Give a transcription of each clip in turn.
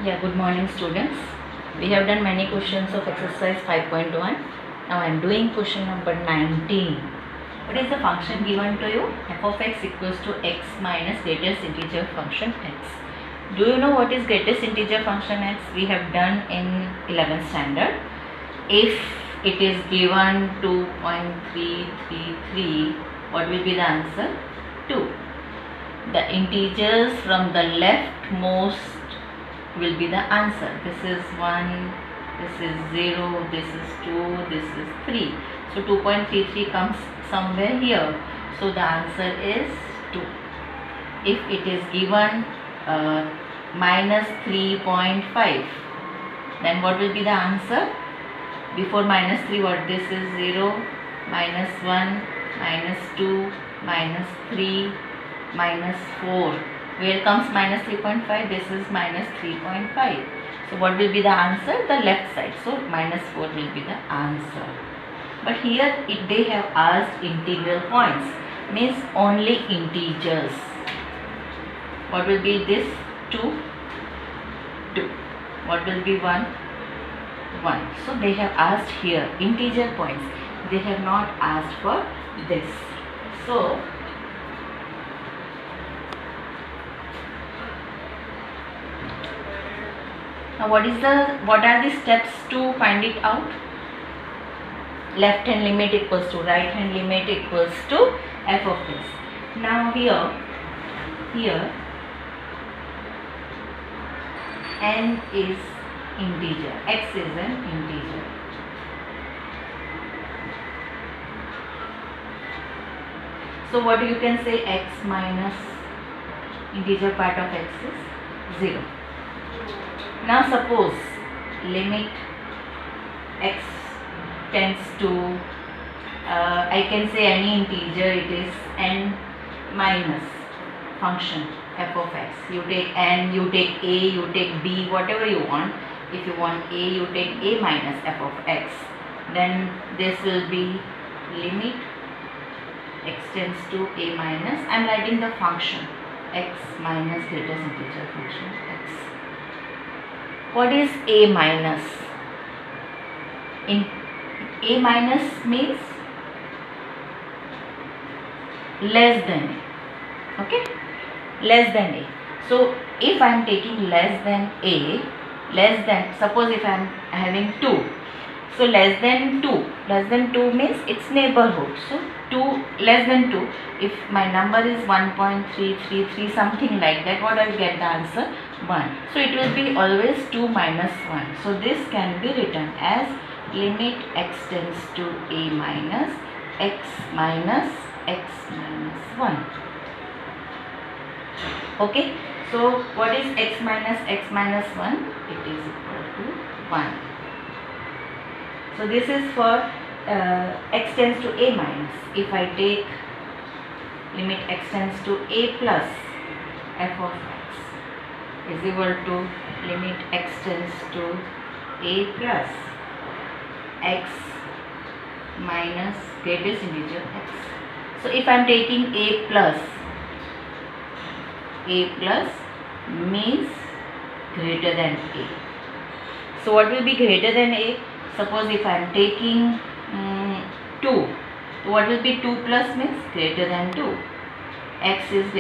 Yeah, good morning students. We have done many questions of exercise 5.1. Now I am doing question number 19. What is the function given to you? F of x equals to x minus greatest integer function x. Do you know what is greatest integer function x? We have done in 11th standard. If it is given 2.333, what will be the answer? 2. The integers from the leftmost will be the answer. This is 1, this is 0, this is 2, this is 3. So 2.33 comes somewhere here. So the answer is 2. If it is given minus 3.5, then what will be the answer? Before minus 3, what this is? 0, minus 1, minus 2, minus 3, minus 4. Where comes minus 3.5? This is minus 3.5. So what will be the answer? The left side. So minus 4 will be the answer. But here they have asked integral points. Means only integers. What will be this? 2. 2. What will be 1? 1. So they have asked here integer points. They have not asked for this. So now what are the steps to find it out? Left hand limit equals to right hand limit equals to f of x. Now here n is integer, x is an integer. So what you can say? X minus integer part of x is 0. Now suppose limit x tends to I can say any integer, it is n minus function f of x. You take n, you take a, you take b, whatever you want. If you want a, you take a minus f of x. Then this will be limit x tends to a minus. I am writing the function x minus greatest integer function x. What is a minus? In a minus means less than a. Okay, less than a. So if I am taking less than a, suppose if I am having 2, so less than 2 means its neighborhood. So 2 less than 2, if my number is 1.333 something like that, what I will get the answer? 1. So it will be always 2 minus 1. So this can be written as limit x tends to a minus x minus 1. Okay. So what is x minus 1? It is equal to 1. So this is for x tends to a minus. If I take limit x tends to a plus f of x is equal to limit x tends to a plus x minus greatest integer x. So if I am taking a plus means greater than a. So what will be greater than a? Suppose if I am taking 2, what will be 2 plus means greater than 2. X is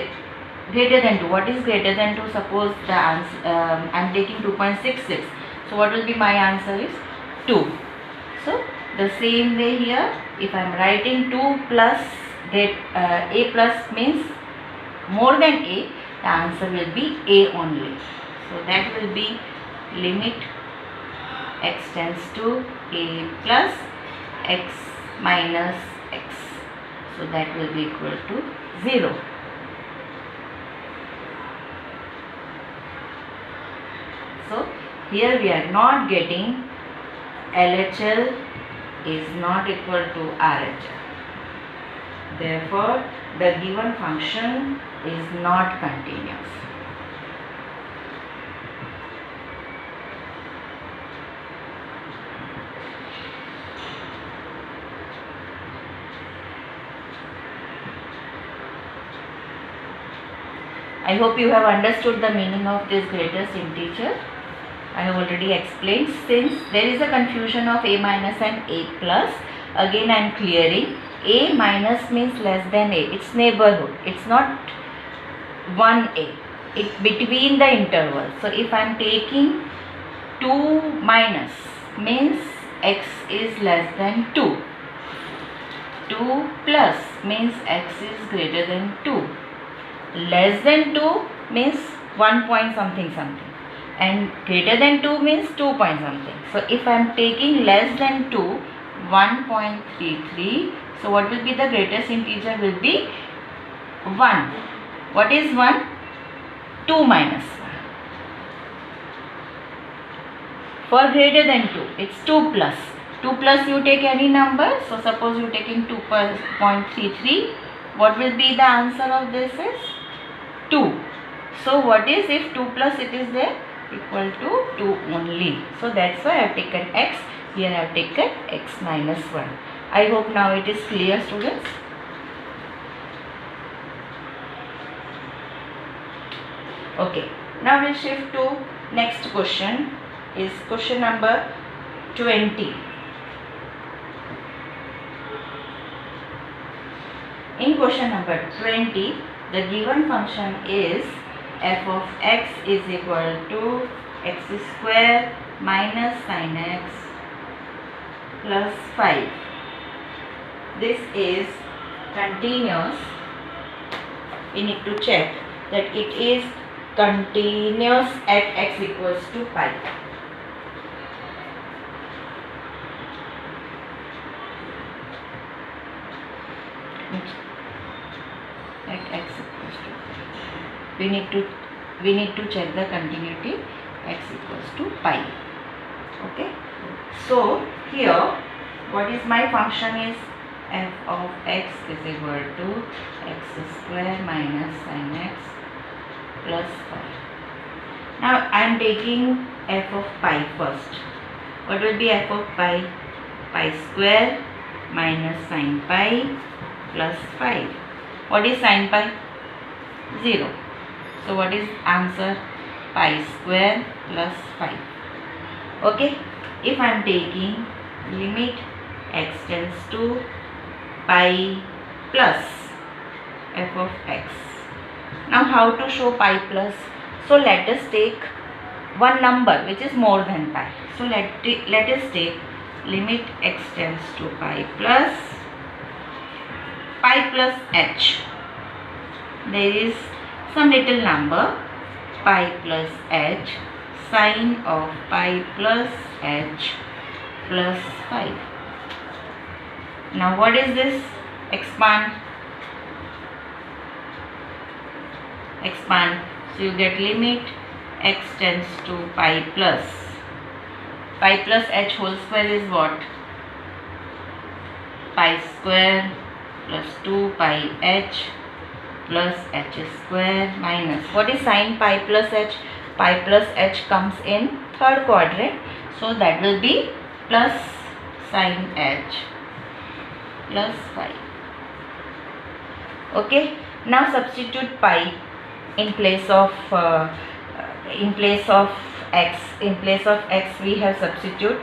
greater than 2. What is greater than 2? Suppose the answer I am taking 2.66. So what will be my answer is 2. So the same way here, if I am writing 2 plus a plus means more than a, the answer will be a only. So that will be limit x tends to a plus x minus x. So that will be equal to 0. So here we are not getting LHL is not equal to RHL. Therefore, the given function is not continuous. I hope you have understood the meaning of this greatest integer. I have already explained. Since there is a confusion of a minus and a plus, again I am clearing. A minus means less than a. It's neighborhood. It's not 1a. It's between the interval. So if I am taking 2 minus means x is less than 2. 2 plus means x is greater than 2. Less than 2 means 1 point something something. And greater than 2 means 2 point something. So if I am taking less than 2, 1.33. So what will be the greatest integer? Will be 1. What is 1? 2 minus 1. For greater than 2, it's 2 plus. 2 plus you take any number. So suppose you taking 2.33. What will be the answer of this is 2. So what is, if 2 plus it is there? Equal to 2 only. So that's why I have taken x. Here I have taken x minus 1. I hope now it is clear, students. Okay. Now we'll shift to next question. Is question number 20. In question number 20, the given function is f of x is equal to x square minus sin x plus 5. This is continuous. We need to check that it is continuous at x equals to pi. At x equals to pi. We need to check the continuity x equals to pi. Okay. So here what is my function is f of x is equal to x square minus sin x plus 5. Now I am taking f of pi first. What will be f of pi? Pi square minus sin pi plus 5. What is sin pi? 0. So what is answer? Pi square plus 5. Okay. If I am taking limit x tends to pi plus f of x. Now how to show pi plus? So let us take one number which is more than pi. So let us take limit x tends to pi plus h. There is some little number pi plus h, sine of pi plus h plus 5. Now what is this? Expand. So you get limit x tends to pi plus h whole square is what? Pi square plus 2 pi h plus h square minus. What is sine pi plus h? Pi plus h comes in third quadrant. So that will be plus sine h plus 5. Okay. Now substitute pi in place of x. In place of x we have substitute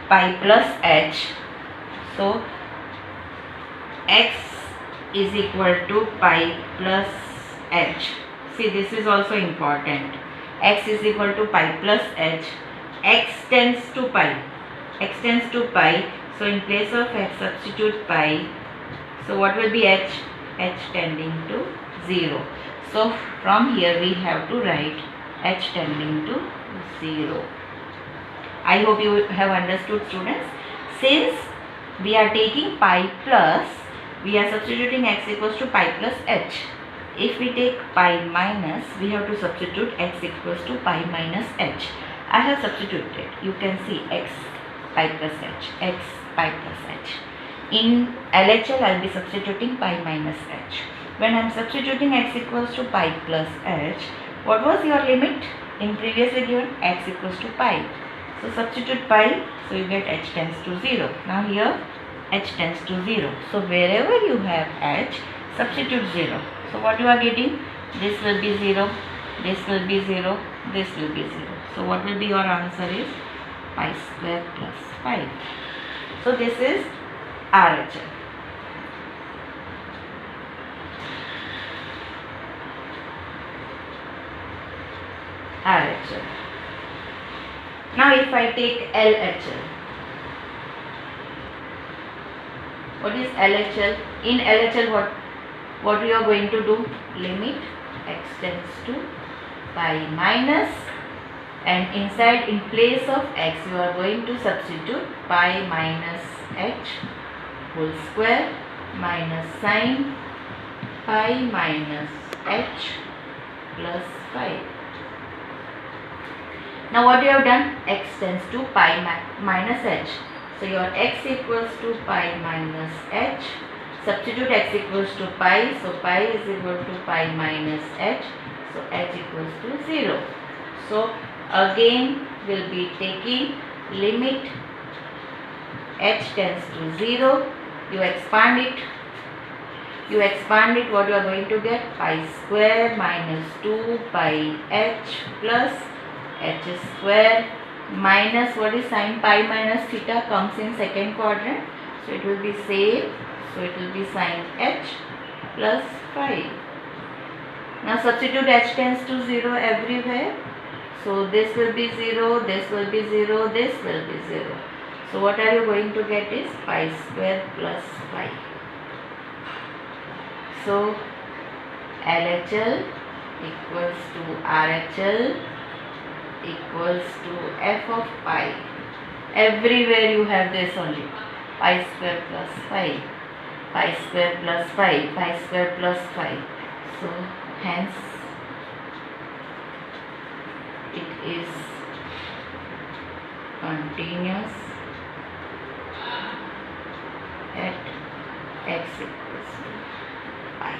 pi plus h. So x is equal to pi plus h. See, this is also important. X is equal to pi plus h. X tends to pi. So in place of x substitute pi. So what will be h? H tending to 0. So from here we have to write h tending to 0. I hope you have understood, students. Since we are taking pi plus, we are substituting x equals to pi plus h. If we take pi minus, we have to substitute x equals to pi minus h. I have substituted. You can see x pi plus h, x pi plus h. In LHL, I will be substituting pi minus h. When I am substituting x equals to pi plus h, what was your limit? In previously given x equals to pi. So substitute pi, so you get h tends to 0. Now here h tends to 0. So wherever you have h, substitute 0. So what you are getting? This will be 0. this will be 0, this will be 0. So what will be your answer is pi square plus 5. So this is RHL. RHL. Now if I take LHL, what is LHL? In LHL what we are going to do? Limit x tends to pi minus, and inside in place of x you are going to substitute pi minus h whole square minus sine pi minus h plus 5. Now what you have done? X tends to pi minus h. So your x equals to pi minus h. Substitute x equals to pi. So pi is equal to pi minus h. So h equals to 0. So again we'll be taking limit h tends to 0. You expand it. What you are going to get? Pi square minus 2 pi h plus h square minus, what is sine pi minus theta comes in second quadrant. So it will be same. So it will be sine h plus 5. Now substitute h tends to 0 everywhere. So this will be 0, this will be 0, this will be 0. So what are you going to get is pi square plus 5. So LHL equals to RHL equals to f of pi. Everywhere you have this only. Pi square plus 5. Pi square plus 5. Pi square plus 5. So hence it is continuous at x equals to pi.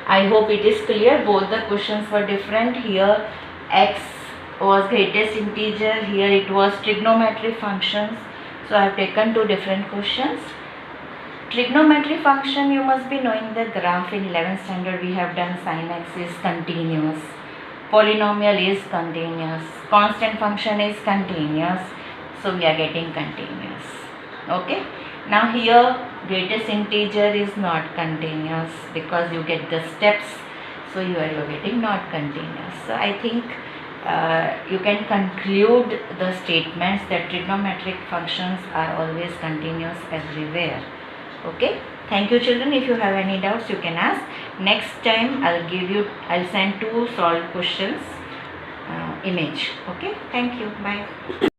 I hope it is clear. Both the questions were different. Here x was greatest integer, here it was trigonometry functions. So I have taken two different questions. Trigonometry function, you must be knowing the graph. In 11th standard we have done sin x is continuous, polynomial is continuous, constant function is continuous. So we are getting continuous. Okay. Now here greatest integer is not continuous because you get the steps. So you are getting not continuous. So I think you can conclude the statements that trigonometric functions are always continuous everywhere. Okay. Thank you children. If you have any doubts you can ask. Next time I'll send two solved questions image. Okay. Thank you. Bye.